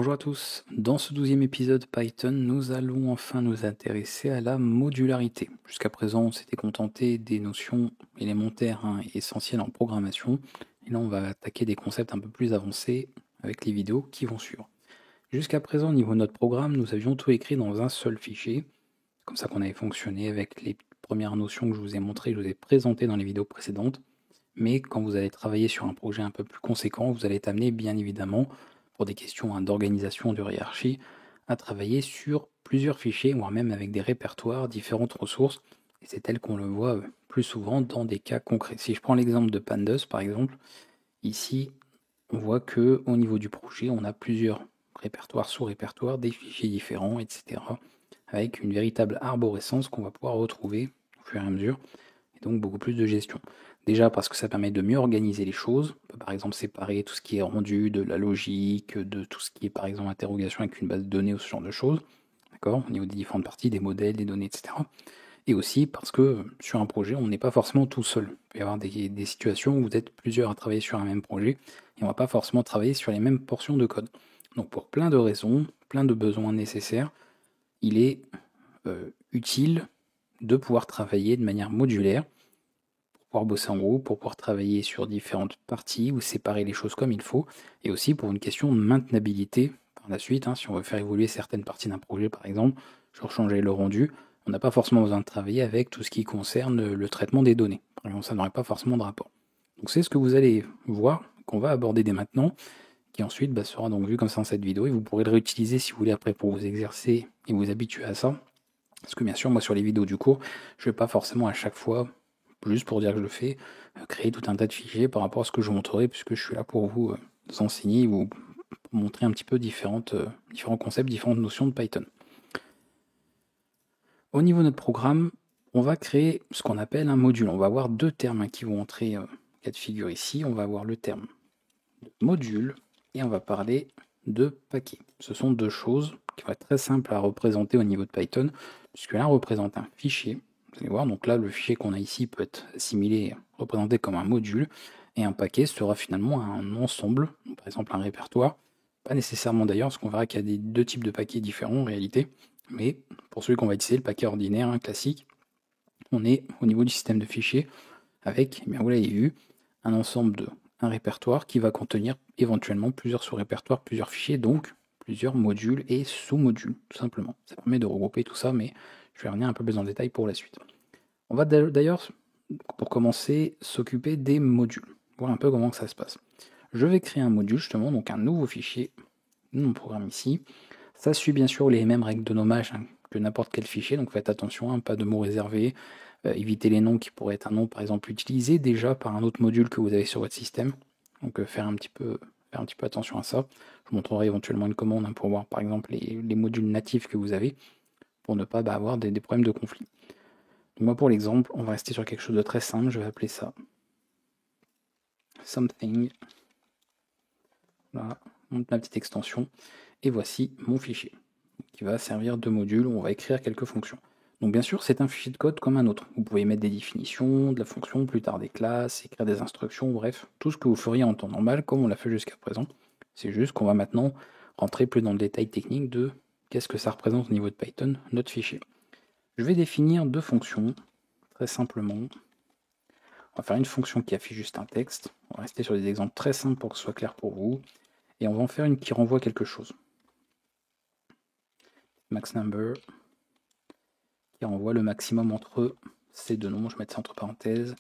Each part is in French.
Bonjour à tous, dans ce 12e épisode Python, nous allons enfin nous intéresser à la modularité. Jusqu'à présent, on s'était contenté des notions élémentaires et essentielles en programmation, et là on va attaquer des concepts un peu plus avancés avec les vidéos qui vont suivre. Jusqu'à présent, au niveau de notre programme, nous avions tout écrit dans un seul fichier, comme ça qu'on avait fonctionné avec les premières notions que je vous ai montrées, je vous ai présentées dans les vidéos précédentes. Mais quand vous allez travailler sur un projet un peu plus conséquent, vous allez être amené, bien évidemment, pour des questions d'organisation, de hiérarchie, à travailler sur plusieurs fichiers, voire même avec des répertoires, différentes ressources. Et c'est tel qu'on le voit plus souvent dans des cas concrets. Si je prends l'exemple de Pandas, par exemple, ici, on voit que au niveau du projet, on a plusieurs répertoires, sous-répertoires, des fichiers différents, etc. Avec une véritable arborescence qu'on va pouvoir retrouver au fur et à mesure, et donc beaucoup plus de gestion. Déjà parce que ça permet de mieux organiser les choses. On peut par exemple séparer tout ce qui est rendu de la logique, de tout ce qui est par exemple interrogation avec une base de données ou ce genre de choses. D'accord, au niveau des différentes parties, des modèles, des données, etc. Et aussi parce que sur un projet, on n'est pas forcément tout seul. Il peut y avoir des situations où vous êtes plusieurs à travailler sur un même projet et on ne va pas forcément travailler sur les mêmes portions de code. Donc pour plein de raisons, plein de besoins nécessaires, il est utile de pouvoir travailler de manière modulaire pour pouvoir bosser en groupe, pour pouvoir travailler sur différentes parties ou séparer les choses comme il faut, et aussi pour une question de maintenabilité par la suite. Si on veut faire évoluer certaines parties d'un projet, par exemple, genre changer le rendu, on n'a pas forcément besoin de travailler avec tout ce qui concerne le traitement des données. Par exemple, ça n'aurait pas forcément de rapport. Donc c'est ce que vous allez voir, qu'on va aborder dès maintenant, qui ensuite sera donc vu comme ça dans cette vidéo, et vous pourrez le réutiliser si vous voulez après pour vous exercer et vous habituer à ça. Parce que bien sûr, moi sur les vidéos du cours, je ne vais pas forcément à chaque fois, juste pour dire que je le fais, créer tout un tas de fichiers par rapport à ce que je vous montrerai, puisque je suis là pour vous enseigner, vous montrer un petit peu différents concepts, différentes notions de Python. Au niveau de notre programme, on va créer ce qu'on appelle un module. On va avoir deux termes qui vont entrer cas de figure ici. On va avoir le terme de module et on va parler de paquet. Ce sont deux choses qui vont être très simples à représenter au niveau de Python, puisque là on représente un fichier. Vous allez voir, donc là le fichier qu'on a ici peut être assimilé, représenté comme un module, et un paquet sera finalement un ensemble, donc par exemple un répertoire. Pas nécessairement d'ailleurs, parce qu'on verra qu'il y a deux types de paquets différents en réalité, mais pour celui qu'on va utiliser, le paquet ordinaire, classique, on est au niveau du système de fichiers avec, eh bien vous l'avez vu, un ensemble de un répertoire qui va contenir éventuellement plusieurs sous-répertoires, plusieurs fichiers, donc plusieurs modules et sous-modules, tout simplement. Ça permet de regrouper tout ça, mais je vais revenir un peu plus dans le détail pour la suite. On va d'ailleurs, pour commencer, s'occuper des modules, voir un peu comment ça se passe. Je vais créer un module, justement, donc un nouveau fichier, mon programme ici. Ça suit bien sûr les mêmes règles de nommage que n'importe quel fichier, donc faites attention, pas de mots réservés, évitez les noms qui pourraient être un nom par exemple utilisé déjà par un autre module que vous avez sur votre système, donc faire un petit peu attention à ça. Je vous montrerai éventuellement une commande pour voir par exemple les modules natifs que vous avez, pour ne pas avoir des problèmes de conflit. Donc moi pour l'exemple, on va rester sur quelque chose de très simple, je vais appeler ça something, voilà, ma petite extension, et voici mon fichier, qui va servir de module où on va écrire quelques fonctions. Donc bien sûr, c'est un fichier de code comme un autre. Vous pouvez mettre des définitions, de la fonction, plus tard des classes, écrire des instructions, bref, tout ce que vous feriez en temps normal, comme on l'a fait jusqu'à présent. C'est juste qu'on va maintenant rentrer plus dans le détail technique de qu'est-ce que ça représente au niveau de Python, notre fichier. Je vais définir deux fonctions, très simplement. On va faire une fonction qui affiche juste un texte. On va rester sur des exemples très simples pour que ce soit clair pour vous. Et on va en faire une qui renvoie quelque chose. Max number, qui renvoie le maximum entre ces deux noms, je vais mettre ça entre parenthèses,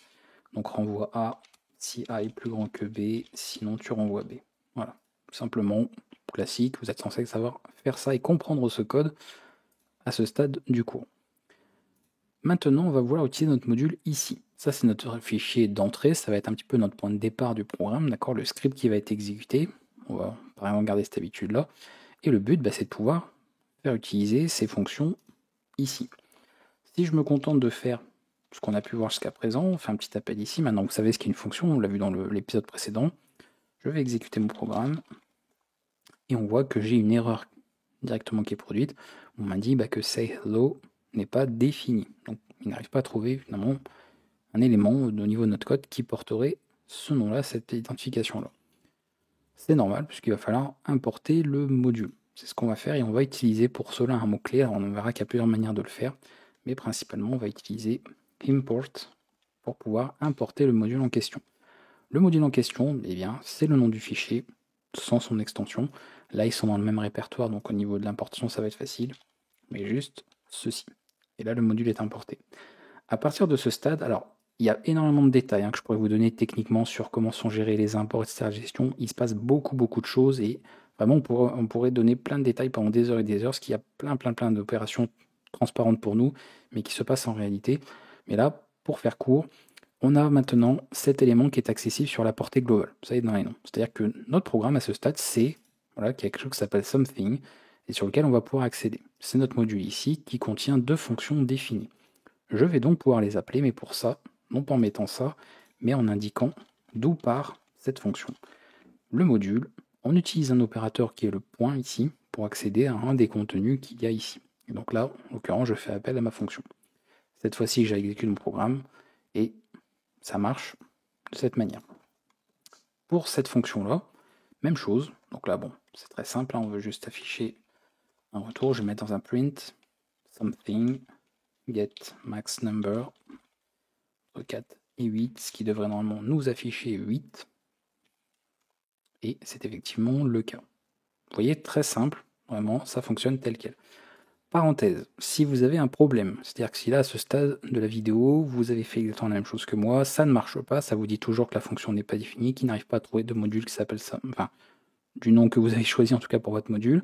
donc renvoie A si A est plus grand que B, sinon tu renvoies B. Voilà, tout simplement, classique, vous êtes censé savoir faire ça et comprendre ce code à ce stade du cours. Maintenant, on va vouloir utiliser notre module ici. Ça, c'est notre fichier d'entrée, ça va être un petit peu notre point de départ du programme, d'accord, le script qui va être exécuté. On va par exemple garder cette habitude-là. Et le but, c'est de pouvoir faire utiliser ces fonctions ici. Si je me contente de faire ce qu'on a pu voir jusqu'à présent, on fait un petit appel ici. Maintenant, vous savez ce qu'est une fonction, on l'a vu dans l'épisode précédent. Je vais exécuter mon programme et on voit que j'ai une erreur directement qui est produite. On m'a dit que say hello n'est pas défini. Donc, il n'arrive pas à trouver finalement un élément au niveau de notre code qui porterait ce nom-là, cette identification-là. C'est normal puisqu'il va falloir importer le module. C'est ce qu'on va faire et on va utiliser pour cela un mot-clé. Alors on verra qu'il y a plusieurs manières de le faire, mais principalement on va utiliser import pour pouvoir importer le module en question. Le module en question, eh bien, c'est le nom du fichier sans son extension. Là, ils sont dans le même répertoire, donc au niveau de l'importation, ça va être facile. Mais juste ceci. Et là, le module est importé. À partir de ce stade, alors, il y a énormément de détails que je pourrais vous donner techniquement sur comment sont gérés les imports, etc. La gestion. Il se passe beaucoup de choses et vraiment, on pourrait donner plein de détails pendant des heures et des heures, parce qu'il y a plein d'opérations transparentes pour nous, mais qui se passent en réalité. Mais là, pour faire court, on a maintenant cet élément qui est accessible sur la portée globale. Vous savez, dans les noms. C'est-à-dire que notre programme à ce stade, c'est voilà, qu'il y a quelque chose qui s'appelle something et sur lequel on va pouvoir accéder. C'est notre module ici qui contient deux fonctions définies. Je vais donc pouvoir les appeler, mais pour ça, non pas en mettant ça, mais en indiquant d'où part cette fonction. Le module, on utilise un opérateur qui est le point ici pour accéder à un des contenus qu'il y a ici. Et donc là, en l'occurrence, je fais appel à ma fonction. Cette fois-ci, j'exécute mon programme et ça marche de cette manière. Pour cette fonction-là, même chose. Donc là, bon, c'est très simple. On veut juste afficher un retour. Je vais mettre dans un print something get max number entre 4 et 8, ce qui devrait normalement nous afficher 8. Et c'est effectivement le cas. Vous voyez, très simple. Vraiment, ça fonctionne tel quel. Parenthèse, si vous avez un problème, c'est-à-dire que si là, à ce stade de la vidéo, vous avez fait exactement la même chose que moi, ça ne marche pas, ça vous dit toujours que la fonction n'est pas définie, qu'il n'arrive pas à trouver de module qui s'appelle ça, enfin, du nom que vous avez choisi en tout cas pour votre module,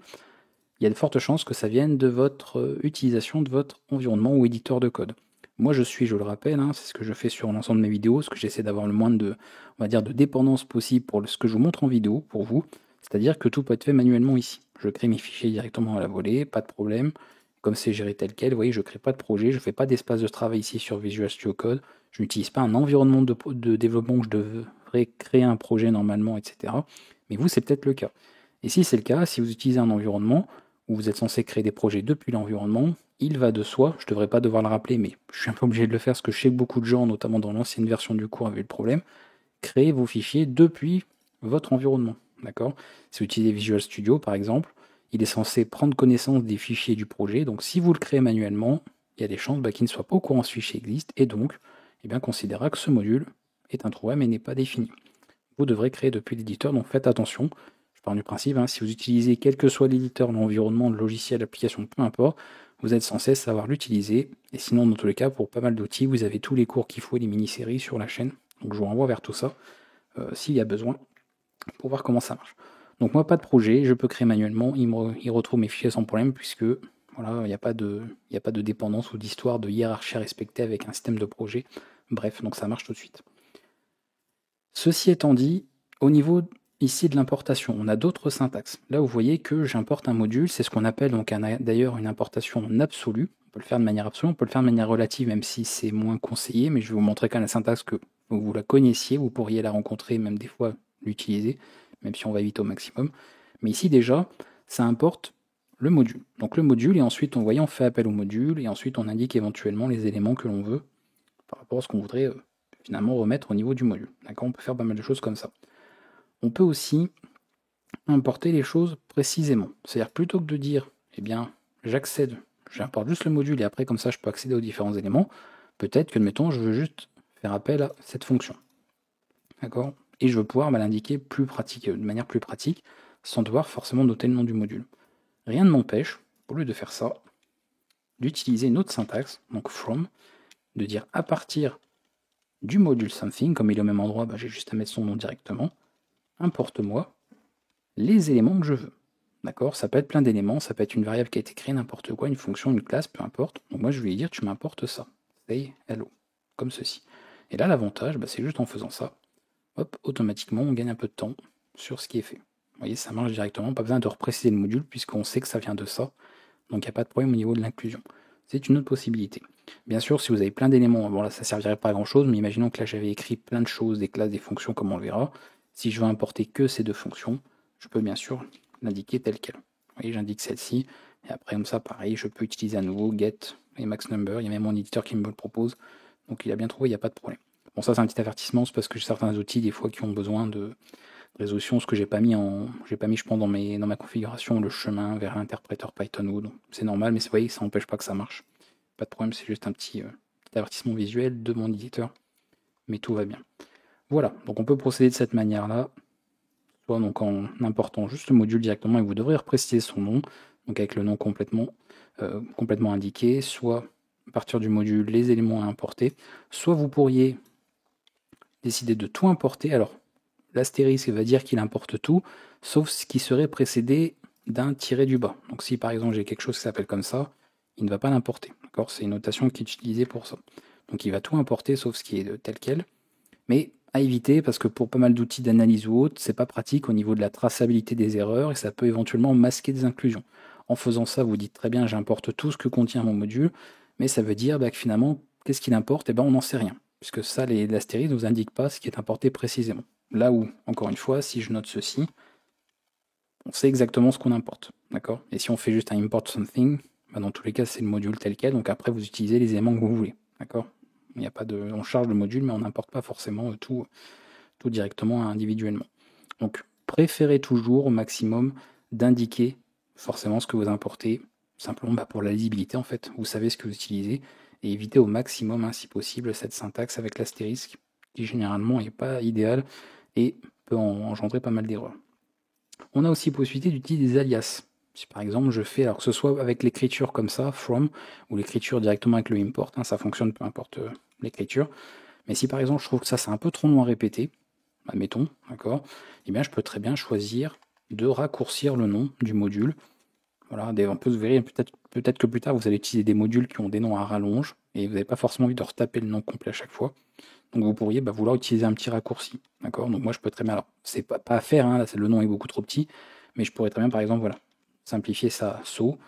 il y a de fortes chances que ça vienne de votre utilisation de votre environnement ou éditeur de code. Moi je suis, je le rappelle, c'est ce que je fais sur l'ensemble de mes vidéos, ce que j'essaie d'avoir le moins de, on va dire, de dépendance possible pour ce que je vous montre en vidéo, pour vous, c'est-à-dire que tout peut être fait manuellement ici. Je crée mes fichiers directement à la volée, pas de problème. Comme c'est géré tel quel, vous voyez, je ne crée pas de projet, je ne fais pas d'espace de travail ici sur Visual Studio Code, je n'utilise pas un environnement de développement où je devrais créer un projet normalement, etc. Mais vous, c'est peut-être le cas. Et si c'est le cas, si vous utilisez un environnement où vous êtes censé créer des projets depuis l'environnement, il va de soi, je ne devrais pas devoir le rappeler, mais je suis un peu obligé de le faire parce que je sais que beaucoup de gens, notamment dans l'ancienne version du cours, avaient le problème, créez vos fichiers depuis votre environnement. D'accord? Si vous utilisez Visual Studio, par exemple, il est censé prendre connaissance des fichiers du projet. Donc si vous le créez manuellement, il y a des chances qu'il ne soit pas au courant que ce fichier existe et donc considérera que ce module est introuvable et n'est pas défini. Vous devrez créer depuis l'éditeur, donc faites attention. Je pars du principe, si vous utilisez quel que soit l'éditeur, l'environnement, le logiciel, l'application, peu importe, vous êtes censé savoir l'utiliser. Et sinon, dans tous les cas, pour pas mal d'outils, vous avez tous les cours qu'il faut et les mini-séries sur la chaîne. Donc je vous renvoie vers tout ça, s'il y a besoin, pour voir comment ça marche. Donc moi, pas de projet, je peux créer manuellement, il retrouve mes fichiers sans problème, puisque voilà, il n'y a pas de dépendance ou d'histoire de hiérarchie à respecter avec un système de projet. Bref, donc ça marche tout de suite. Ceci étant dit, au niveau ici de l'importation, on a d'autres syntaxes. Là, vous voyez que j'importe un module, c'est ce qu'on appelle donc d'ailleurs une importation en absolu. On peut le faire de manière absolue, on peut le faire de manière relative, même si c'est moins conseillé, mais je vais vous montrer quand même la syntaxe que vous la connaissiez, vous pourriez la rencontrer, même des fois l'utiliser, même si on va éviter au maximum. Mais ici déjà, ça importe le module. Donc le module, et ensuite on fait appel au module, et ensuite on indique éventuellement les éléments que l'on veut par rapport à ce qu'on voudrait finalement remettre au niveau du module. D'accord? On peut faire pas mal de choses comme ça. On peut aussi importer les choses précisément. C'est-à-dire plutôt que de dire, j'accède, j'importe juste le module et après comme ça je peux accéder aux différents éléments, peut-être que, admettons, je veux juste faire appel à cette fonction. D'accord? Et je veux pouvoir l'indiquer de manière plus pratique, sans devoir forcément noter le nom du module. Rien ne m'empêche, au lieu de faire ça, d'utiliser une autre syntaxe, donc from, de dire à partir du module something, comme il est au même endroit, j'ai juste à mettre son nom directement, importe-moi les éléments que je veux. D'accord? Ça peut être plein d'éléments, ça peut être une variable qui a été créée, n'importe quoi, une fonction, une classe, peu importe. Donc moi je vais lui dire tu m'importes ça. Say hello. Comme ceci. Et là l'avantage, c'est juste en faisant ça, hop, automatiquement on gagne un peu de temps sur ce qui est fait. Vous voyez, ça marche directement, pas besoin de repréciser le module puisqu'on sait que ça vient de ça. Donc il n'y a pas de problème au niveau de l'inclusion. C'est une autre possibilité. Bien sûr, si vous avez plein d'éléments, bon là ça servirait pas à grand chose, mais imaginons que là j'avais écrit plein de choses, des classes, des fonctions, comme on le verra. Si je veux importer que ces deux fonctions, je peux bien sûr l'indiquer tel quel. Vous voyez, j'indique celle-ci, et après comme ça, pareil, je peux utiliser à nouveau get et max number. Il y a même mon éditeur qui me le propose, donc il a bien trouvé, il n'y a pas de problème. Bon, ça c'est un petit avertissement, c'est parce que j'ai certains outils des fois qui ont besoin résolution, ce que j'ai pas mis, je pense, dans ma configuration, le chemin vers l'interpréteur Python ou donc c'est normal, mais vous voyez, ça n'empêche pas que ça marche. Pas de problème, c'est juste un petit avertissement visuel de mon éditeur, mais tout va bien. Voilà, donc on peut procéder de cette manière-là, soit donc en important juste le module directement, et vous devrez repréciser son nom, donc avec le nom complètement indiqué, soit à partir du module les éléments à importer, soit vous pourriez décider de tout importer. Alors, l'astérisque va dire qu'il importe tout, sauf ce qui serait précédé d'un tiré du bas. Donc si par exemple j'ai quelque chose qui s'appelle comme ça, il ne va pas l'importer. D'accord, c'est une notation qui est utilisée pour ça. Donc il va tout importer sauf ce qui est tel quel. Mais à éviter parce que pour pas mal d'outils d'analyse ou autres, c'est pas pratique au niveau de la traçabilité des erreurs et ça peut éventuellement masquer des inclusions. En faisant ça, vous dites très bien j'importe tout ce que contient mon module, mais ça veut dire que finalement, qu'est-ce qu'il importe? On n'en sait rien, puisque ça, l'astérisque ne vous indique pas ce qui est importé précisément. Là où, encore une fois, si je note ceci, on sait exactement ce qu'on importe, d'accord? Et si on fait juste un import something, dans tous les cas, c'est le module tel quel, donc après, vous utilisez les éléments que vous voulez, d'accord? Il n'y a pas de, on charge le module, mais on n'importe pas forcément tout directement individuellement. Donc, préférez toujours au maximum d'indiquer forcément ce que vous importez, simplement pour la lisibilité en fait. Vous savez ce que vous utilisez et évitez au maximum, si possible, cette syntaxe avec l'astérisque qui généralement n'est pas idéale et peut engendrer pas mal d'erreurs. On a aussi possibilité d'utiliser des alias. Si par exemple je fais, alors que ce soit avec l'écriture comme ça, from, ou l'écriture directement avec le import, ça fonctionne peu importe l'écriture. Mais si par exemple je trouve que ça c'est un peu trop long à répéter, admettons, d'accord, et bien je peux très bien choisir de raccourcir le nom du module. Voilà, un peu, vous verrez, peut-être que plus tard vous allez utiliser des modules qui ont des noms à rallonge et vous n'avez pas forcément envie de retaper le nom complet à chaque fois. Donc vous pourriez vouloir utiliser un petit raccourci. D'accord. Donc moi je peux très bien. Alors, c'est pas à faire, là, le nom est beaucoup trop petit, mais je pourrais très bien, par exemple, simplifier ça so.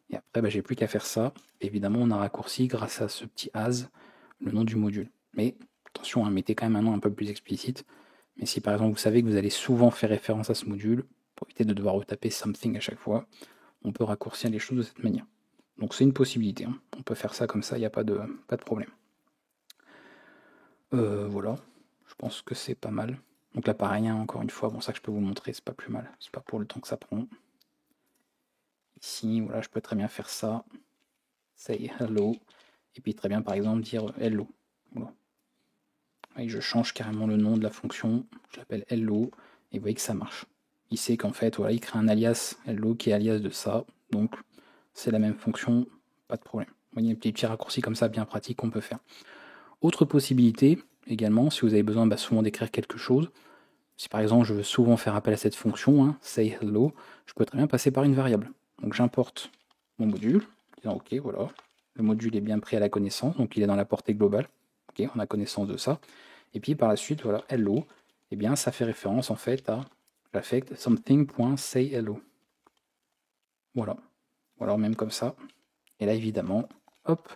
Et après, j'ai plus qu'à faire ça. Évidemment, on a raccourci grâce à ce petit as le nom du module. Mais attention, mettez quand même un nom un peu plus explicite. Mais si par exemple vous savez que vous allez souvent faire référence à ce module, pour éviter de devoir retaper something à chaque fois, on peut raccourcir les choses de cette manière. Donc c'est une possibilité, on peut faire ça comme ça, il n'y a pas de problème. Voilà, je pense que c'est pas mal. Donc là pareil, encore une fois, ça que je peux vous montrer, c'est pas plus mal, c'est pas pour le temps que ça prend. Ici, voilà, je peux très bien faire ça, say hello, et puis très bien par exemple dire hello. Voilà. Et je change carrément le nom de la fonction, je l'appelle hello, et vous voyez que ça marche. Il sait qu'en fait, il crée un alias hello qui est alias de ça, donc c'est la même fonction, pas de problème. Vous voyez, des petits raccourcis comme ça bien pratiques qu'on peut faire. Autre possibilité, également, si vous avez besoin souvent d'écrire quelque chose, si par exemple je veux souvent faire appel à cette fonction, say hello, je peux très bien passer par une variable. Donc j'importe mon module, en disant ok, voilà, le module est bien pris à la connaissance, donc il est dans la portée globale, ok, on a connaissance de ça. Et puis par la suite, voilà, hello, et bien ça fait référence en fait à l'affect something.sayHello. Voilà, voilà, même comme ça. Et là évidemment, hop,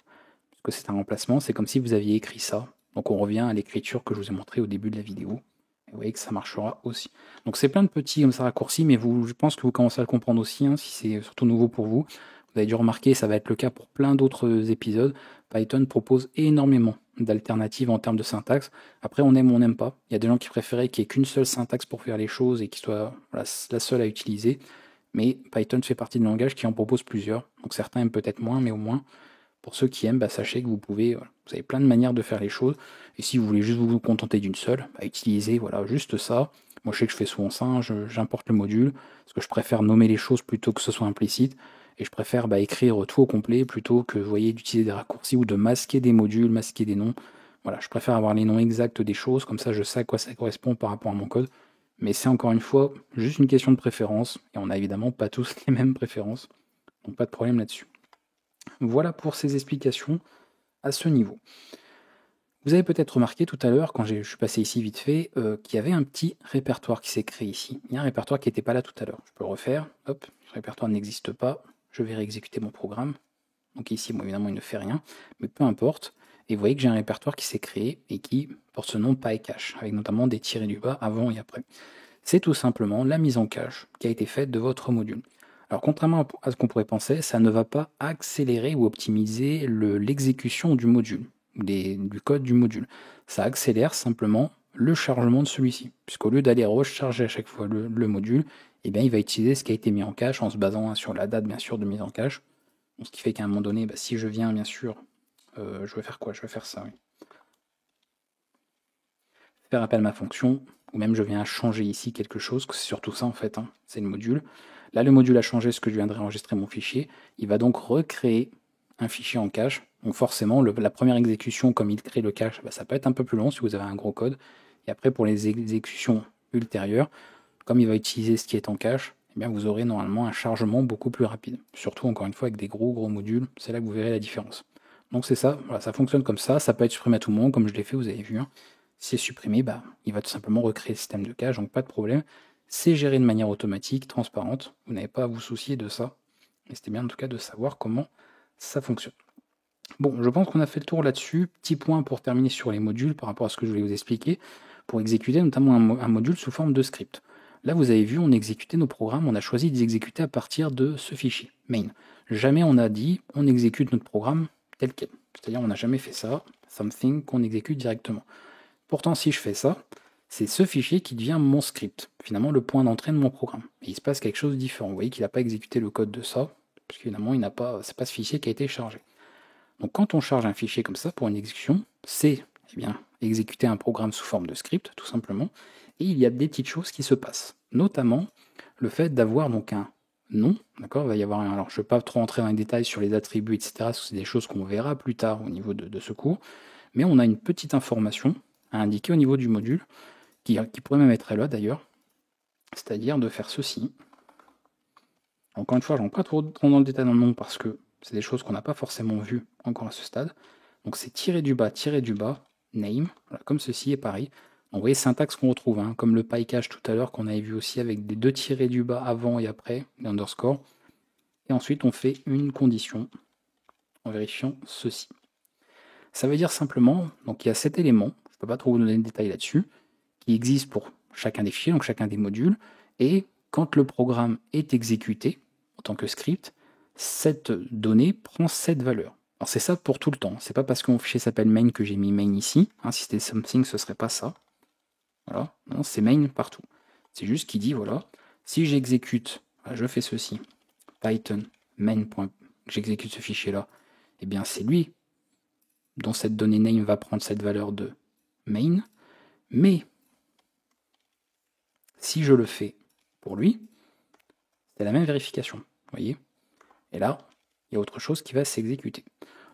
que c'est un remplacement, c'est comme si vous aviez écrit ça. Donc on revient à l'écriture que je vous ai montré au début de la vidéo. Et vous voyez que ça marchera aussi. Donc c'est plein de petits comme ça raccourcis, mais je pense que vous commencez à le comprendre aussi, si c'est surtout nouveau pour vous. Vous avez dû remarquer, ça va être le cas pour plein d'autres épisodes. Python propose énormément d'alternatives en termes de syntaxe. Après, on aime ou on n'aime pas. Il y a des gens qui préféraient qu'il n'y ait qu'une seule syntaxe pour faire les choses et qui soit la seule à utiliser. Mais Python fait partie de langage qui en propose plusieurs. Donc certains aiment peut-être moins, mais au moins, pour ceux qui aiment, sachez que vous avez plein de manières de faire les choses. Et si vous voulez juste vous contenter d'une seule, utilisez juste ça. Moi, je sais que je fais souvent ça, j'importe le module, parce que je préfère nommer les choses plutôt que ce soit implicite. Et je préfère écrire tout au complet plutôt que, d'utiliser des raccourcis ou de masquer des modules, masquer des noms. Voilà, je préfère avoir les noms exacts des choses, comme ça je sais à quoi ça correspond par rapport à mon code. Mais c'est encore une fois juste une question de préférence, et on n'a évidemment pas tous les mêmes préférences, donc pas de problème là-dessus. Voilà pour ces explications à ce niveau. Vous avez peut-être remarqué tout à l'heure, quand je suis passé ici vite fait, qu'il y avait un petit répertoire qui s'est créé ici. Il y a un répertoire qui n'était pas là tout à l'heure. Je peux le refaire. Hop, ce répertoire n'existe pas. Je vais réexécuter mon programme. Donc ici, évidemment, il ne fait rien, mais peu importe. Et vous voyez que j'ai un répertoire qui s'est créé et qui porte ce nom PyCache, avec notamment des tirés du bas avant et après. C'est tout simplement la mise en cache qui a été faite de votre module. Alors contrairement à ce qu'on pourrait penser, ça ne va pas accélérer ou optimiser l'exécution du module, du code du module. Ça accélère simplement le chargement de celui-ci. Puisqu'au lieu d'aller recharger à chaque fois le module, eh bien, il va utiliser ce qui a été mis en cache en se basant sur la date, bien sûr, de mise en cache. Donc, ce qui fait qu'à un moment donné, si je viens, bien sûr, je vais faire quoi? Je vais faire ça, oui. Faire appel à ma fonction, ou même je viens changer ici quelque chose, c'est surtout ça en fait, hein, c'est le module. Là, le module a changé ce que je viens de réenregistrer mon fichier. Il va donc recréer un fichier en cache. Donc forcément, la première exécution, comme il crée le cache, ça peut être un peu plus long si vous avez un gros code. Et après, pour les exécutions ultérieures, comme il va utiliser ce qui est en cache, eh bien, vous aurez normalement un chargement beaucoup plus rapide. Surtout, encore une fois, avec des gros modules, c'est là que vous verrez la différence. Donc c'est ça, voilà, ça fonctionne comme ça peut être supprimé à tout moment, comme je l'ai fait, vous avez vu. Hein. Si c'est supprimé, il va tout simplement recréer le système de cache, donc pas de problème. C'est géré de manière automatique, transparente, vous n'avez pas à vous soucier de ça. Et c'était bien en tout cas de savoir comment ça fonctionne. Bon, je pense qu'on a fait le tour là-dessus. Petit point pour terminer sur les modules par rapport à ce que je voulais vous expliquer, pour exécuter notamment un module sous forme de script. Là, vous avez vu, on exécutait nos programmes, on a choisi de les exécuter à partir de ce fichier, main. Jamais on a dit, on exécute notre programme tel quel. C'est-à-dire, on n'a jamais fait ça, something qu'on exécute directement. Pourtant, si je fais ça, c'est ce fichier qui devient mon script, finalement le point d'entrée de mon programme. Et il se passe quelque chose de différent. Vous voyez qu'il n'a pas exécuté le code de ça, parce qu'évidemment, c'est pas ce fichier qui a été chargé. Donc quand on charge un fichier comme ça pour une exécution, c'est exécuter un programme sous forme de script, tout simplement, et il y a des petites choses qui se passent, notamment le fait d'avoir donc un nom, d'accord, il va y avoir alors je ne vais pas trop entrer dans les détails sur les attributs, etc., c'est des choses qu'on verra plus tard au niveau de ce cours, mais on a une petite information à indiquer au niveau du module, qui pourrait même être là d'ailleurs, c'est-à-dire de faire ceci. Encore une fois, je ne rentre pas trop dans le détail dans le nom parce que c'est des choses qu'on n'a pas forcément vues encore à ce stade. Donc c'est tiré du bas, name, voilà, comme ceci est pareil. Donc, vous voyez, syntaxe qu'on retrouve, hein, comme le PyCache tout à l'heure qu'on avait vu aussi avec des deux tirés du bas avant et après, les underscore. Et ensuite on fait une condition en vérifiant ceci. Ça veut dire simplement, donc il y a cet élément, je ne peux pas trop vous donner de détails là-dessus, qui existe pour chacun des fichiers, donc chacun des modules, et quand le programme est exécuté en tant que script, cette donnée prend cette valeur. Alors c'est ça pour tout le temps, c'est pas parce que mon fichier s'appelle main que j'ai mis main ici, hein, si c'était something ce serait pas ça. Voilà, non, c'est main partout. C'est juste qu'il dit, voilà, si j'exécute, je fais ceci, Python main. J'exécute ce fichier-là, et bien c'est lui dont cette donnée name va prendre cette valeur de main, mais si je le fais pour lui, c'est la même vérification, vous voyez. Et là, il y a autre chose qui va s'exécuter.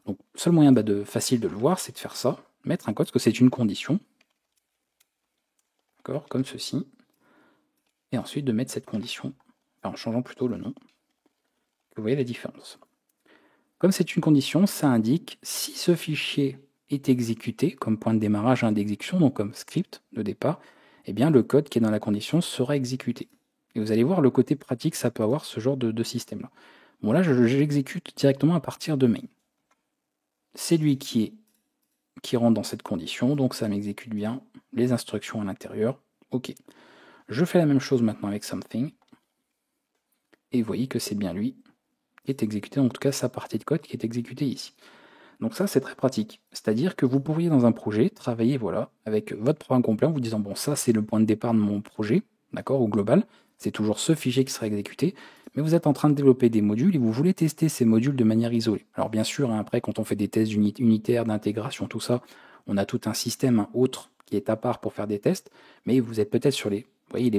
Donc, le seul moyen facile de le voir, c'est de faire ça, mettre un code, parce que c'est une condition, d'accord, comme ceci, et ensuite de mettre cette condition, en changeant plutôt le nom, que vous voyez la différence. Comme c'est une condition, ça indique si ce fichier est exécuté comme point de démarrage d'exécution, donc comme script de départ, eh bien le code qui est dans la condition sera exécuté. Et vous allez voir le côté pratique, ça peut avoir ce genre de système-là. Bon là, j'exécute directement à partir de main. C'est lui qui rentre dans cette condition, donc ça m'exécute bien les instructions à l'intérieur. Ok. Je fais la même chose maintenant avec something. Et vous voyez que c'est bien lui qui est exécuté, en tout cas sa partie de code qui est exécutée ici. Donc ça, c'est très pratique. C'est-à-dire que vous pourriez, dans un projet, travailler avec votre programme complet en vous disant, bon, ça, c'est le point de départ de mon projet, d'accord, au global. C'est toujours ce fichier qui sera exécuté. Mais vous êtes en train de développer des modules et vous voulez tester ces modules de manière isolée. Alors bien sûr, hein, après, quand on fait des tests unitaires, d'intégration, tout ça, on a tout un système autre qui est à part pour faire des tests. Mais vous êtes peut-être sur les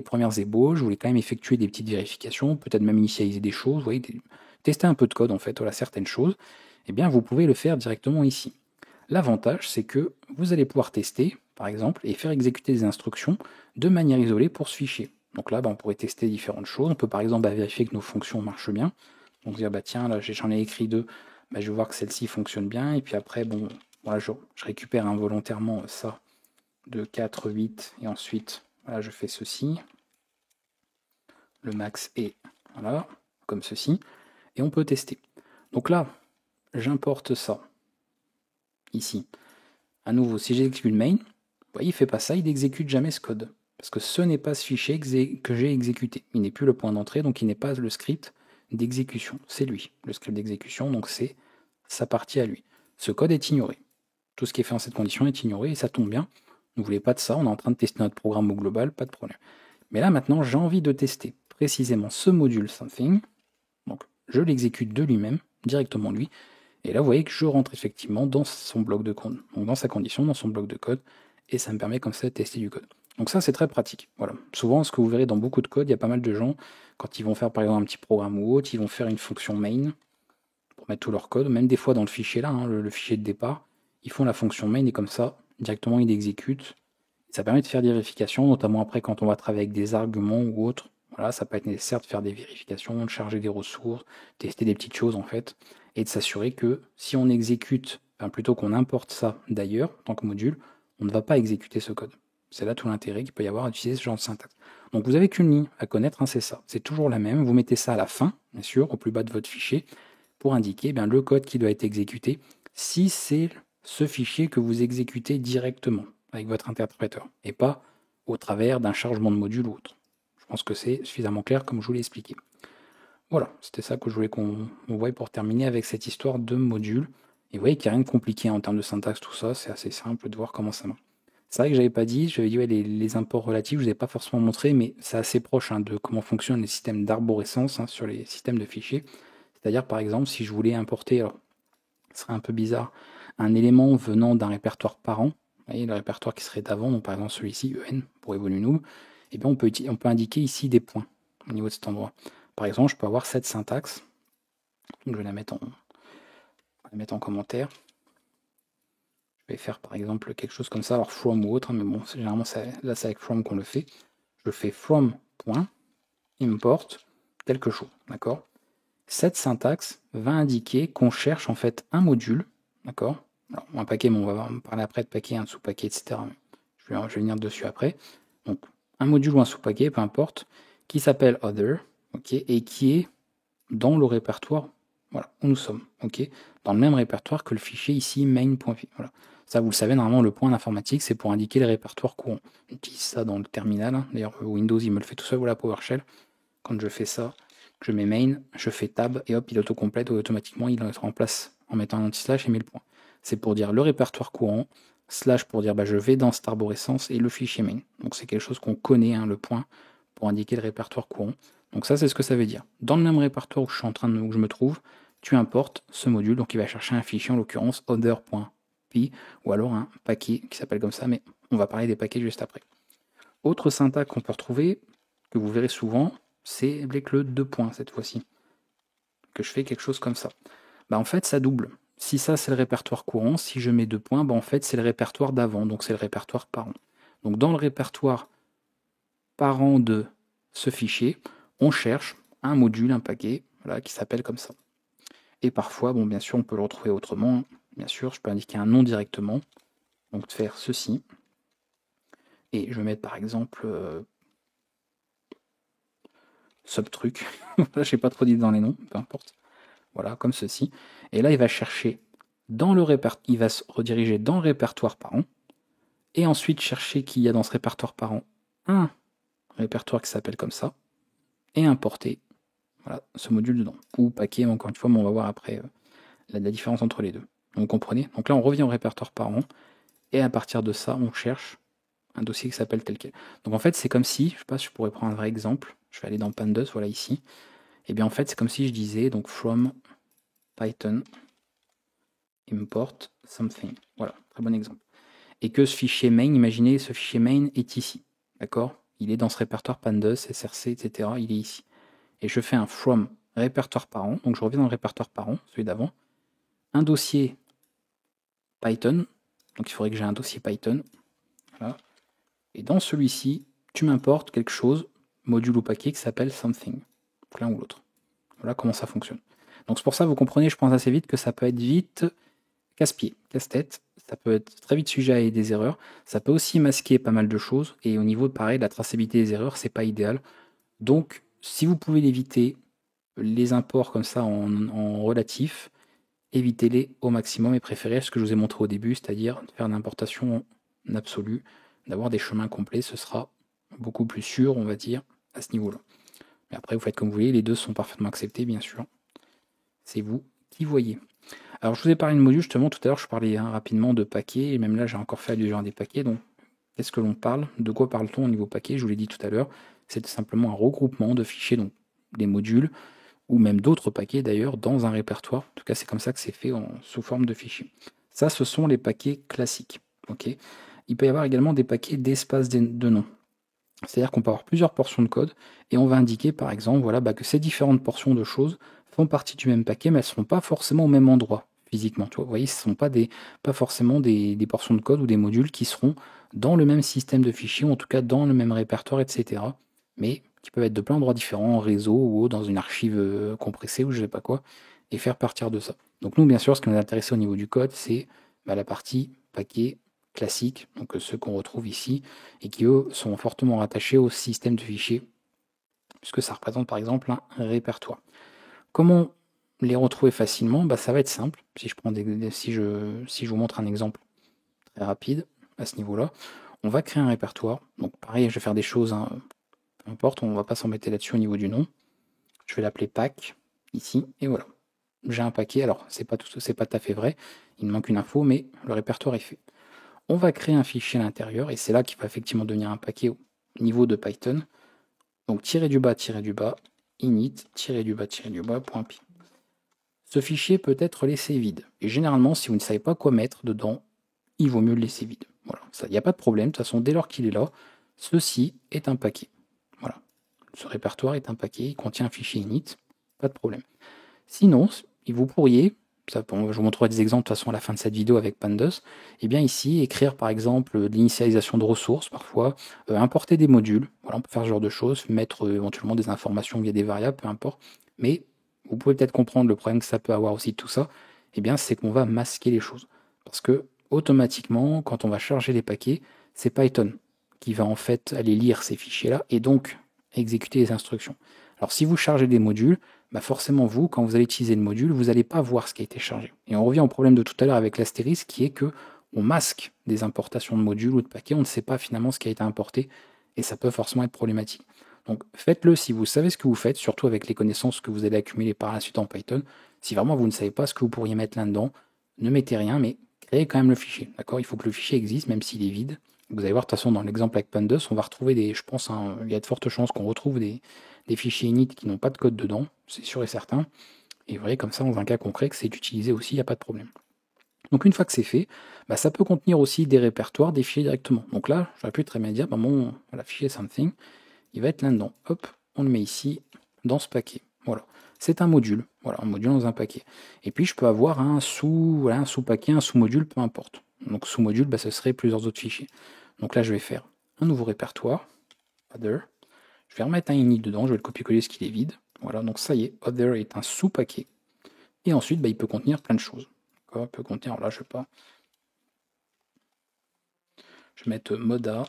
premières ébauches, vous voulez quand même effectuer des petites vérifications, peut-être même initialiser des choses, tester un peu de code, en fait, certaines choses. Eh bien, vous pouvez le faire directement ici. L'avantage, c'est que vous allez pouvoir tester, par exemple, et faire exécuter des instructions de manière isolée pour ce fichier. Donc là, on pourrait tester différentes choses. On peut par exemple vérifier que nos fonctions marchent bien. Donc dire, tiens, là, j'en ai écrit deux, je vais voir que celle-ci fonctionne bien. Et puis après, voilà, je récupère involontairement ça de 4, 8, et ensuite, voilà, je fais ceci. Le max est, voilà, comme ceci. Et on peut tester. Donc là, j'importe ça ici. À nouveau, si j'exécute main, vous voyez, il ne fait pas ça, il n'exécute jamais ce code. Parce que ce n'est pas ce fichier que j'ai exécuté. Il n'est plus le point d'entrée, donc il n'est pas le script d'exécution. C'est lui, le script d'exécution, donc c'est sa partie à lui. Ce code est ignoré. Tout ce qui est fait en cette condition est ignoré, et ça tombe bien. ne voulez pas de ça, on est en train de tester notre programme au global, pas de problème. Mais là maintenant, j'ai envie de tester précisément ce module something, donc je l'exécute de lui-même, directement lui, et là vous voyez que je rentre effectivement dans son bloc de code, donc dans sa condition, dans son bloc de code, et ça me permet comme ça de tester du code. Donc ça c'est très pratique. Voilà. Souvent ce que vous verrez dans beaucoup de code, il y a pas mal de gens, quand ils vont faire par exemple un petit programme ou autre, ils vont faire une fonction main pour mettre tout leur code, même des fois dans le fichier là, hein, le fichier de départ, ils font la fonction main et comme ça, directement ils exécutent. Ça permet de faire des vérifications, notamment après quand on va travailler avec des arguments ou autres. Voilà, ça peut être nécessaire de faire des vérifications, de charger des ressources, tester des petites choses en fait, et de s'assurer que si on exécute, enfin plutôt qu'on importe ça d'ailleurs, en tant que module, on ne va pas exécuter ce code. C'est là tout l'intérêt qu'il peut y avoir à utiliser ce genre de syntaxe. Donc vous avez qu'une ligne à connaître, hein, c'est ça. C'est toujours la même. Vous mettez ça à la fin, bien sûr, au plus bas de votre fichier, pour indiquer le code qui doit être exécuté, si c'est ce fichier que vous exécutez directement avec votre interpréteur, et pas au travers d'un chargement de module ou autre. Je pense que c'est suffisamment clair comme je vous l'ai expliqué. Voilà, c'était ça que je voulais qu'on voie pour terminer avec cette histoire de module. Et vous voyez qu'il n'y a rien de compliqué en termes de syntaxe, tout ça, c'est assez simple de voir comment ça marche. C'est vrai que j'avais pas dit, j'avais dit ouais, les imports relatifs, je ne vous ai pas forcément montré, mais c'est assez proche de comment fonctionnent les systèmes d'arborescence sur les systèmes de fichiers. C'est-à-dire par exemple, si je voulais importer, alors ce serait un peu bizarre, un élément venant d'un répertoire parent, vous voyez, le répertoire qui serait d'avant, donc par exemple celui-ci, EN, pour EvoluNoob, et bien on peut indiquer ici des points au niveau de cet endroit. Par exemple, je peux avoir cette syntaxe, donc je vais la mettre en commentaire. Je vais faire par exemple quelque chose comme ça, alors from ou autre, mais bon, généralement là c'est avec from qu'on le fait. Je fais from, point, import, quelque chose, d'accord? Cette syntaxe va indiquer qu'on cherche en fait un module, d'accord? Alors, un paquet, mais on va parler après de paquet, un sous-paquet, etc. Je vais venir dessus après. Donc, un module ou un sous-paquet, peu importe, qui s'appelle other, ok, et qui est dans le répertoire, voilà, où nous sommes, ok, dans le même répertoire que le fichier ici main.py. Voilà. Ça, vous le savez, normalement, le point d'informatique, c'est pour indiquer les répertoires courants. On utilise ça dans le terminal. Hein. D'ailleurs, Windows, il me le fait tout seul, voilà, PowerShell. Quand je fais ça, je mets main, je fais tab, et hop, il autocomplète automatiquement, il se remplace en mettant un anti-slash et met le point. C'est pour dire le répertoire courant, slash pour dire je vais dans cette arborescence et le fichier main. Donc c'est quelque chose qu'on connaît, hein, le point, pour indiquer le répertoire courant. Donc ça, c'est ce que ça veut dire. Dans le même répertoire où je me trouve, tu importes ce module, donc il va chercher un fichier, en l'occurrence other.py, ou alors un paquet qui s'appelle comme ça, mais on va parler des paquets juste après. Autre syntaxe qu'on peut retrouver, que vous verrez souvent, c'est avec le 2 points cette fois-ci. Que je fais quelque chose comme ça. En fait, ça double. Si ça, c'est le répertoire courant, si je mets 2 points, en fait, c'est le répertoire d'avant, donc c'est le répertoire parent. Donc dans le répertoire parent de ce fichier, on cherche un module, un paquet, voilà, qui s'appelle comme ça. Et parfois, bien sûr, on peut le retrouver autrement. Bien sûr, je peux indiquer un nom directement. Donc, de faire ceci. Et je vais mettre, par exemple, subtruc. Là, je n'ai pas trop dit dans les noms, peu importe. Voilà, comme ceci. Et là, il va chercher dans le répertoire, il va se rediriger dans le répertoire parent. Et ensuite, chercher qu'il y a dans ce répertoire parent un répertoire qui s'appelle comme ça. Et importer voilà, ce module dedans. Ou paquet, encore une fois, mais on va voir après la différence entre les deux. Donc, vous comprenez? Donc là, on revient au répertoire parent. Et à partir de ça, on cherche un dossier qui s'appelle tel quel. Donc en fait, c'est comme si, je sais pas si je pourrais prendre un vrai exemple. Je vais aller dans pandas, voilà ici. Et bien en fait, c'est comme si je disais donc from Python import something. Voilà, très bon exemple. Et que ce fichier main, imaginez, ce fichier main est ici. D'accord? Il est dans ce répertoire pandas, src, etc. Il est ici. Et je fais un from répertoire parent. Donc je reviens dans le répertoire parent, celui d'avant. Un dossier Python. Donc il faudrait que j'ai un dossier Python. Voilà. Et dans celui-ci, tu m'importes quelque chose, module ou paquet, qui s'appelle something. L'un ou l'autre. Voilà comment ça fonctionne. Donc c'est pour ça, vous comprenez, je pense assez vite que ça peut être vite casse-pied, casse-tête, ça peut être très vite sujet à des erreurs, ça peut aussi masquer pas mal de choses, et au niveau, pareil, de la traçabilité des erreurs, c'est pas idéal. Donc, si vous pouvez l'éviter, les imports comme ça en relatif, évitez-les au maximum et préférez ce que je vous ai montré au début, c'est-à-dire faire une importation en absolu, d'avoir des chemins complets, ce sera beaucoup plus sûr, on va dire, à ce niveau-là. Mais après, vous faites comme vous voulez, les deux sont parfaitement acceptés, bien sûr. C'est vous qui voyez. Alors, je vous ai parlé de module, justement, tout à l'heure, je parlais rapidement de paquets, et même là, j'ai encore fait allusion à des paquets, donc qu'est-ce que l'on parle? De quoi parle-t-on au niveau paquet? Je vous l'ai dit tout à l'heure, c'est simplement un regroupement de fichiers, donc des modules, ou même d'autres paquets d'ailleurs, dans un répertoire. En tout cas, c'est comme ça que c'est fait sous forme de fichiers. Ça, ce sont les paquets classiques. Ok. Il peut y avoir également des paquets d'espace de nom. C'est-à-dire qu'on peut avoir plusieurs portions de code et on va indiquer par exemple voilà, que ces différentes portions de choses font partie du même paquet, mais elles ne seront pas forcément au même endroit physiquement. Tu vois, vous voyez, ce ne sont pas forcément des portions de code ou des modules qui seront dans le même système de fichiers, ou en tout cas dans le même répertoire, etc. Mais qui peuvent être de plein d'endroits différents, en réseau ou dans une archive compressée ou je ne sais pas quoi, et faire partir de ça. Donc nous, bien sûr, ce qui nous intéresse au niveau du code, c'est la partie paquet classique, donc ceux qu'on retrouve ici, et qui eux sont fortement rattachés au système de fichiers, puisque ça représente par exemple un répertoire. Comment les retrouver facilement? Ça va être simple. Si je vous montre un exemple très rapide à ce niveau-là, on va créer un répertoire. Donc pareil, je vais faire des choses, hein, peu importe, on ne va pas s'embêter là-dessus au niveau du nom. Je vais l'appeler pack ici, et voilà. J'ai un paquet, alors c'est pas tout à fait vrai, il me manque une info, mais le répertoire est fait. On va créer un fichier à l'intérieur, et c'est là qu'il va effectivement devenir un paquet au niveau de Python. Donc tirer du bas, init, tirer du bas, .py. Ce fichier peut être laissé vide. Et généralement, si vous ne savez pas quoi mettre dedans, il vaut mieux le laisser vide. Voilà, il n'y a pas de problème. De toute façon, dès lors qu'il est là, ceci est un paquet. Voilà. Ce répertoire est un paquet, il contient un fichier init, pas de problème. Sinon, vous pourriez, je vous montrerai des exemples de toute façon à la fin de cette vidéo avec Pandas, et bien ici, écrire par exemple de l'initialisation de ressources parfois, importer des modules, voilà, on peut faire ce genre de choses, mettre éventuellement des informations via des variables, peu importe, mais vous pouvez peut-être comprendre le problème que ça peut avoir aussi de tout ça, et bien c'est qu'on va masquer les choses. Parce que automatiquement, quand on va charger les paquets, c'est Python qui va en fait aller lire ces fichiers-là et donc exécuter les instructions. Alors si vous chargez des modules, forcément vous, quand vous allez utiliser le module, vous n'allez pas voir ce qui a été chargé. Et on revient au problème de tout à l'heure avec l'astérisque, qui est que on masque des importations de modules ou de paquets, on ne sait pas finalement ce qui a été importé, et ça peut forcément être problématique. Donc faites-le si vous savez ce que vous faites, surtout avec les connaissances que vous allez accumuler par la suite en Python. Si vraiment vous ne savez pas ce que vous pourriez mettre là-dedans, ne mettez rien, mais créez quand même le fichier. D'accord? Il faut que le fichier existe, même s'il est vide. Vous allez voir, de toute façon, dans l'exemple avec Pandas, on va retrouver je pense, il y a de fortes chances qu'on retrouve des fichiers init qui n'ont pas de code dedans, c'est sûr et certain. Et vous voyez comme ça, dans un cas concret, que c'est utilisé aussi, il n'y a pas de problème. Donc une fois que c'est fait, ça peut contenir aussi des répertoires, des fichiers directement. Donc là, j'aurais pu très bien dire, mon fichier something, il va être là-dedans. Hop, on le met ici, dans ce paquet. Voilà. C'est un module. Voilà, un module dans un paquet. Et puis je peux avoir un sous-paquet, un sous-module, peu importe. Donc sous-module, ce serait plusieurs autres fichiers. Donc là, je vais faire un nouveau répertoire, other. Je vais remettre un init dedans, je vais le copier-coller ce qu'il est vide. Voilà, donc ça y est, other est un sous-paquet. Et ensuite, il peut contenir plein de choses. Il peut contenir, là, je sais pas. Je vais mettre moda.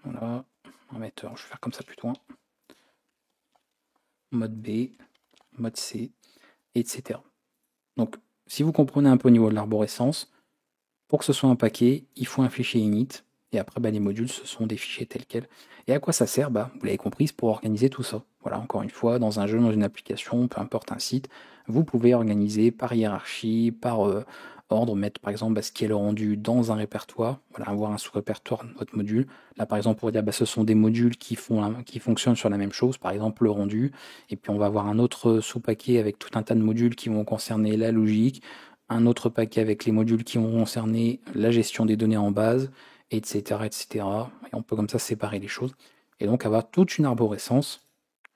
Voilà, je vais faire comme ça plutôt. Mode B, mode C, etc. Donc, si vous comprenez un peu au niveau de l'arborescence, pour que ce soit un paquet, il faut un fichier init. Et après, les modules, ce sont des fichiers tels quels. Et à quoi ça sert? Vous l'avez compris, c'est pour organiser tout ça. Voilà, encore une fois, dans un jeu, dans une application, peu importe un site, vous pouvez organiser par hiérarchie, par ordre, mettre par exemple ce qui est le rendu dans un répertoire, voilà, avoir un sous-répertoire de votre module. Là, par exemple, on pourrait dire ce sont des modules qui fonctionnent sur la même chose, par exemple le rendu, et puis on va avoir un autre sous-paquet avec tout un tas de modules qui vont concerner la logique, un autre paquet avec les modules qui vont concerner la gestion des données en base, etc., etc. Et on peut comme ça séparer les choses. Et donc avoir toute une arborescence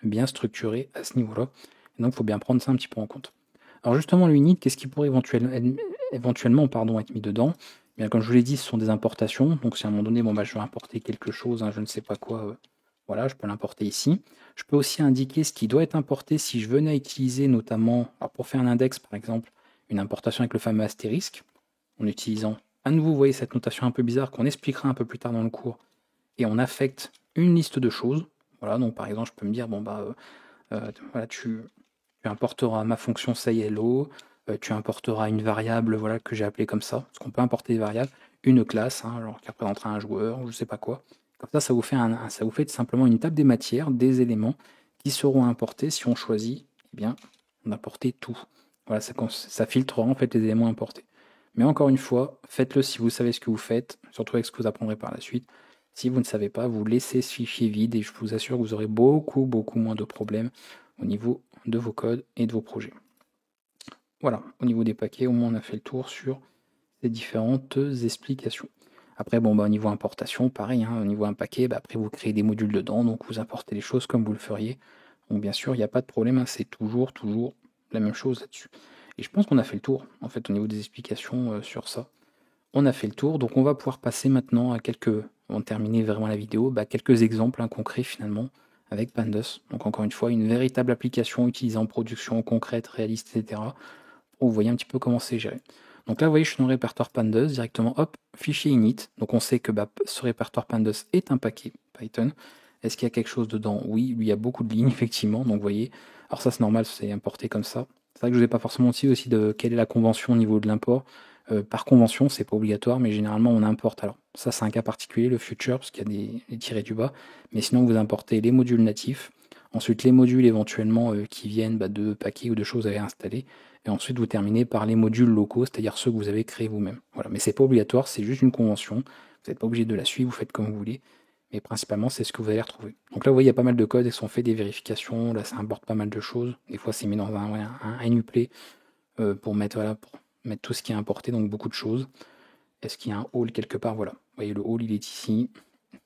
bien structurée à ce niveau-là. Et donc il faut bien prendre ça un petit peu en compte. Alors justement, le init, qu'est-ce qui pourrait éventuellement être mis dedans? Bien, comme je vous l'ai dit, ce sont des importations. Donc si à un moment donné, je veux importer quelque chose, je ne sais pas quoi, voilà, je peux l'importer ici. Je peux aussi indiquer ce qui doit être importé si je venais à utiliser notamment, pour faire un index par exemple, une importation avec le fameux astérisque, en utilisant à nouveau, vous voyez cette notation un peu bizarre qu'on expliquera un peu plus tard dans le cours, et on affecte une liste de choses. Voilà, donc par exemple, je peux me dire, voilà, tu importeras ma fonction sayHello, tu importeras une variable voilà, que j'ai appelée comme ça, parce qu'on peut importer des variables, une classe, alors qui représentera un joueur, ou je sais pas quoi. Comme ça vous fait, ça vous fait simplement une table des matières, des éléments qui seront importés si on choisit d'importer tout. Voilà, ça filtrera en fait les éléments importés. Mais encore une fois, faites-le si vous savez ce que vous faites, surtout avec ce que vous apprendrez par la suite. Si vous ne savez pas, vous laissez ce fichier vide et je vous assure que vous aurez beaucoup moins de problèmes au niveau de vos codes et de vos projets. Voilà, au niveau des paquets, au moins on a fait le tour sur ces différentes explications. Après, bon, au niveau importation, pareil, au niveau un paquet, après vous créez des modules dedans, donc vous importez les choses comme vous le feriez. Donc bien sûr, il n'y a pas de problème, c'est toujours la même chose là-dessus. Et je pense qu'on a fait le tour, en fait, au niveau des explications sur ça. On a fait le tour, donc on va pouvoir passer maintenant à on va terminer vraiment la vidéo, quelques exemples concrets finalement avec Pandas. Donc encore une fois, une véritable application utilisée en production concrète, réaliste, etc. Pour vous voyez un petit peu comment c'est géré. Donc là, vous voyez, je suis dans le répertoire Pandas, directement, hop, fichier init. Donc on sait que ce répertoire Pandas est un paquet Python. Est-ce qu'il y a quelque chose dedans? Oui, lui, il y a beaucoup de lignes, effectivement. Donc vous voyez, alors ça c'est normal, c'est importé comme ça. C'est vrai que je ne vous ai pas forcément dit aussi de quelle est la convention au niveau de l'import. Par convention, c'est pas obligatoire, mais généralement on importe. Alors ça c'est un cas particulier, le future, parce qu'il y a des tirés du bas. Mais sinon vous importez les modules natifs, ensuite les modules éventuellement qui viennent de paquets ou de choses à installer, et ensuite vous terminez par les modules locaux, c'est-à-dire ceux que vous avez créés vous-même. Voilà, mais c'est pas obligatoire, c'est juste une convention. Vous n'êtes pas obligé de la suivre, vous faites comme vous voulez. Mais principalement, c'est ce que vous allez retrouver. Donc là, vous voyez, il y a pas mal de codes, ils sont faits des vérifications. Là, ça importe pas mal de choses. Des fois, c'est mis dans un NuPlay pour mettre tout ce qui est importé, donc beaucoup de choses. Est-ce qu'il y a un hall quelque part? Voilà. Vous voyez, le hall, il est ici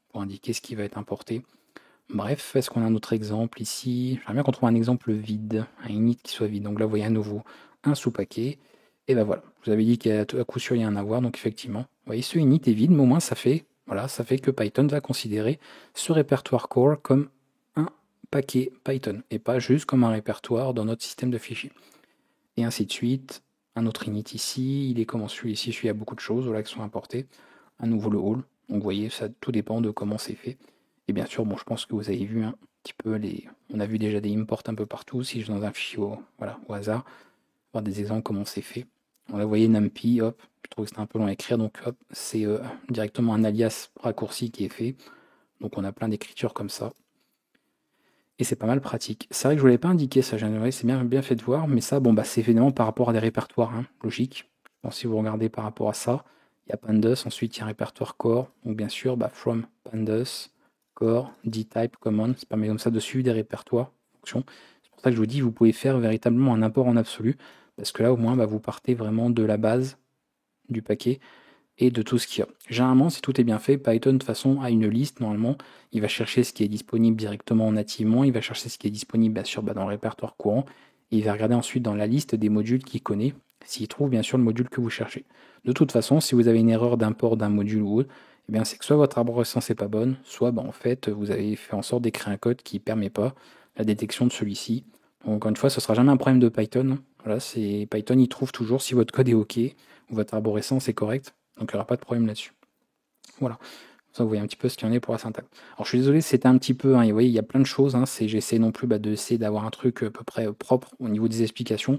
pour indiquer ce qui va être importé. Bref, est-ce qu'on a un autre exemple ici? J'aimerais bien qu'on trouve un exemple vide, un init qui soit vide. Donc là, vous voyez à nouveau un sous-paquet. Et ben voilà, je vous avais dit qu'à coup sûr, il y a un avoir. Donc effectivement, vous voyez, ce init est vide, mais au moins ça fait que Python va considérer ce répertoire core comme un paquet Python et pas juste comme un répertoire dans notre système de fichiers. Et ainsi de suite. Un autre init ici, il est comment celui-ci, il y a beaucoup de choses qui sont importées. À nouveau le hall. Donc vous voyez, ça tout dépend de comment c'est fait. Et bien sûr, bon, je pense que vous avez vu un petit peu on a vu déjà des imports un peu partout. Si je vais dans un fichier au hasard, voir des exemples comment c'est fait. Donc là, vous voyez NumPy, hop, je trouve que c'était un peu long à écrire, donc hop, c'est directement un alias raccourci qui est fait. Donc on a plein d'écritures comme ça. Et c'est pas mal pratique. C'est vrai que je ne l'avais pas indiqué ça, c'est bien fait de voir, mais ça, c'est évidemment par rapport à des répertoires, logique. Bon, si vous regardez par rapport à ça, il y a Pandas, ensuite il y a un répertoire core, donc bien sûr, from Pandas, core, dtype, command, ça permet comme ça de suivre des répertoires, fonctions. C'est pour ça que je vous dis, vous pouvez faire véritablement un import en absolu, parce que là au moins, vous partez vraiment de la base du paquet, et de tout ce qu'il y a. Généralement, si tout est bien fait, Python de toute façon a une liste normalement. Il va chercher ce qui est disponible directement nativement, il va chercher ce qui est disponible bien sûr dans le répertoire courant, et il va regarder ensuite dans la liste des modules qu'il connaît, s'il trouve bien sûr le module que vous cherchez. De toute façon, si vous avez une erreur d'import d'un module ou autre, eh bien c'est que soit votre arborescence n'est pas bonne, soit en fait vous avez fait en sorte d'écrire un code qui ne permet pas la détection de celui-ci. Donc encore une fois, ce ne sera jamais un problème de Python. Voilà, c'est Python, il trouve toujours si votre code est OK ou votre arborescence est correcte. Donc il n'y aura pas de problème là-dessus. Voilà. Ça, vous voyez un petit peu ce qu'il y en est pour la syntaxe. Alors je suis désolé, c'était un petit peu, vous voyez, il y a plein de choses. J'essaie non plus d'essayer d'avoir un truc à peu près propre au niveau des explications.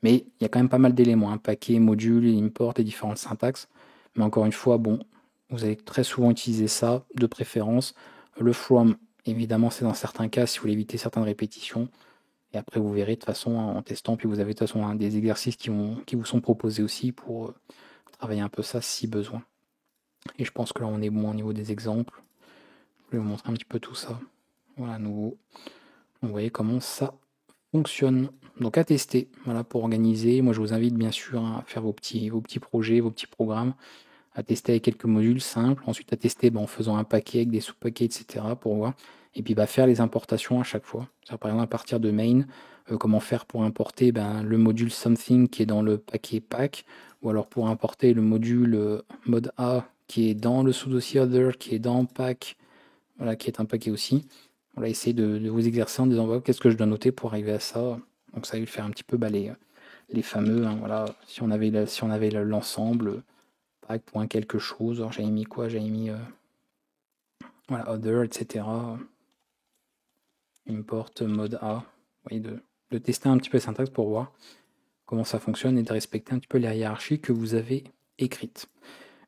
Mais il y a quand même pas mal d'éléments. Un paquet, module, import et différentes syntaxes. Mais encore une fois, bon, vous allez très souvent utiliser ça, de préférence. Le from, évidemment, c'est dans certains cas, si vous voulez éviter certaines répétitions. Et après, vous verrez de toute façon en testant. Puis vous avez de toute façon des exercices qui vous sont proposés aussi pour travailler un peu ça si besoin. Et je pense que là on est bon au niveau des exemples. Je vais vous montrer un petit peu tout ça. Voilà, nouveau. Vous voyez comment ça fonctionne. Donc à tester, voilà, pour organiser. Moi je vous invite bien sûr à faire vos petits projets, vos petits programmes, à tester avec quelques modules simples, ensuite à tester en faisant un paquet avec des sous-paquets, etc. pour voir. Et puis faire les importations à chaque fois. Par exemple à partir de main, comment faire pour importer le module something qui est dans le paquet pack, ou alors pour importer le module mode A qui est dans le sous-dossier other, qui est dans pack, voilà, qui est un paquet aussi. Voilà, essayez de vous exercer en disant qu'est-ce que je dois noter pour arriver à ça. Donc ça va faire un petit peu les fameux, voilà, si on avait l'ensemble, pack point quelque chose, alors j'avais mis quoi, j'avais mis voilà, other, etc. Import mode A. Vous voyez, de tester un petit peu la syntaxe pour voir comment ça fonctionne et de respecter un petit peu la hiérarchie que vous avez écrite.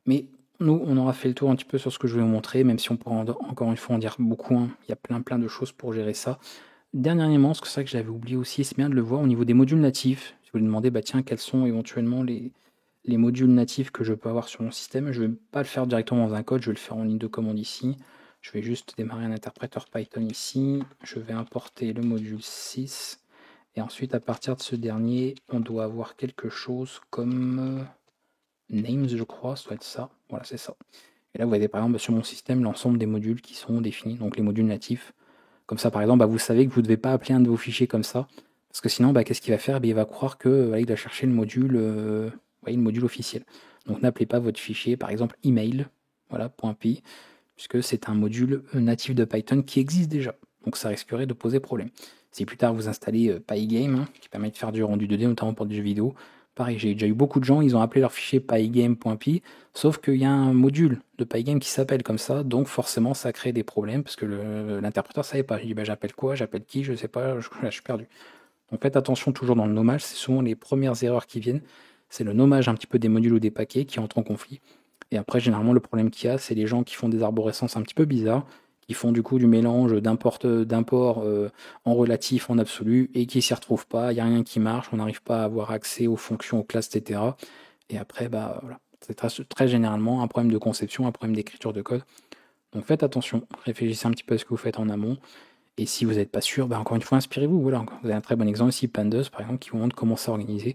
Mais nous, on aura fait le tour un petit peu sur ce que je vais vous montrer, même si on pourra encore une fois en dire beaucoup. Il y a plein de choses pour gérer ça. Dernièrement, ce que c'est vrai que j'avais oublié aussi, c'est bien de le voir au niveau des modules natifs. Si vous vous demandez, tiens, quels sont éventuellement les les modules natifs que je peux avoir sur mon système. Je ne vais pas le faire directement dans un code, je vais le faire en ligne de commande ici. Je vais juste démarrer un interpréteur Python ici. Je vais importer le module 6. Et ensuite, à partir de ce dernier, on doit avoir quelque chose comme names, je crois, ça doit être ça. Voilà, c'est ça. Et là, vous voyez par exemple sur mon système l'ensemble des modules qui sont définis, donc les modules natifs. Comme ça, par exemple, vous savez que vous ne devez pas appeler un de vos fichiers comme ça, parce que sinon, qu'est-ce qu'il va faire? Il va croire que il doit chercher le module, le module officiel. Donc n'appelez pas votre fichier, par exemple, email, voilà, .py, puisque c'est un module natif de Python qui existe déjà. Donc ça risquerait de poser problème. Si plus tard vous installez Pygame, qui permet de faire du rendu 2D, notamment pour des jeux vidéo, pareil, j'ai déjà eu beaucoup de gens, ils ont appelé leur fichier pygame.py, sauf qu'il y a un module de Pygame qui s'appelle comme ça, donc forcément ça crée des problèmes, parce que l'interpréteur ne savait pas. Il dit j'appelle quoi, j'appelle qui, je sais pas, je suis perdu. Donc faites attention toujours dans le nommage, c'est souvent les premières erreurs qui viennent, c'est le nommage un petit peu des modules ou des paquets qui entrent en conflit. Et après, généralement, le problème qu'il y a, c'est les gens qui font des arborescences un petit peu bizarres, qui font du coup du mélange d'import en relatif, en absolu, et qui s'y retrouvent pas, il n'y a rien qui marche, on n'arrive pas à avoir accès aux fonctions, aux classes, etc. Et après, voilà. C'est très généralement un problème de conception, un problème d'écriture de code. Donc faites attention, réfléchissez un petit peu à ce que vous faites en amont. Et si vous n'êtes pas sûr, encore une fois, inspirez-vous. Voilà, vous avez un très bon exemple ici, Pandas, par exemple, qui vous montre comment s'organiser.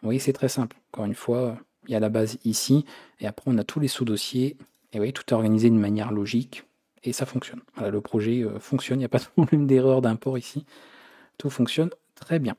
Vous voyez, c'est très simple. Encore une fois, il y a la base ici, et après on a tous les sous-dossiers. Et vous voyez, tout est organisé d'une manière logique, et ça fonctionne. Voilà, le projet fonctionne, il n'y a pas de problème d'erreur d'import ici. Tout fonctionne très bien.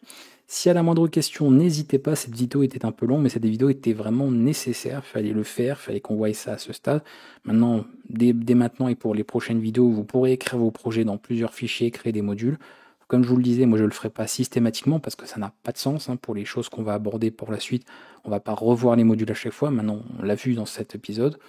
Si à la moindre question, n'hésitez pas, cette vidéo était un peu longue, mais cette vidéo était vraiment nécessaire, il fallait le faire, il fallait qu'on voie ça à ce stade. Maintenant, dès maintenant et pour les prochaines vidéos, vous pourrez écrire vos projets dans plusieurs fichiers, créer des modules. Comme je vous le disais, moi je ne le ferai pas systématiquement parce que ça n'a pas de sens pour les choses qu'on va aborder pour la suite. On ne va pas revoir les modules à chaque fois, maintenant on l'a vu dans cet épisode.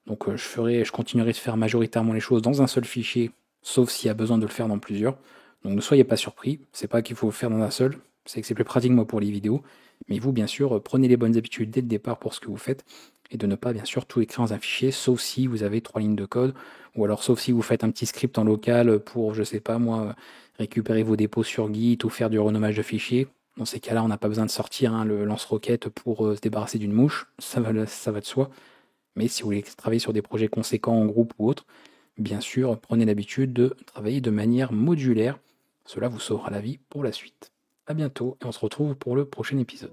Donc je continuerai de faire majoritairement les choses dans un seul fichier, sauf s'il y a besoin de le faire dans plusieurs. Donc ne soyez pas surpris, c'est pas qu'il faut le faire dans un seul, c'est que c'est plus pratique moi pour les vidéos. Mais vous, bien sûr, prenez les bonnes habitudes dès le départ pour ce que vous faites et de ne pas, bien sûr, tout écrire dans un fichier, sauf si vous avez 3 lignes de code, ou alors sauf si vous faites un petit script en local pour, je sais pas moi, récupérer vos dépôts sur Git ou faire du renommage de fichiers. Dans ces cas-là, on n'a pas besoin de sortir le lance-roquette pour se débarrasser d'une mouche, ça va de soi. Mais si vous voulez travailler sur des projets conséquents en groupe ou autre, bien sûr, prenez l'habitude de travailler de manière modulaire. Cela vous sauvera la vie pour la suite. A bientôt et on se retrouve pour le prochain épisode.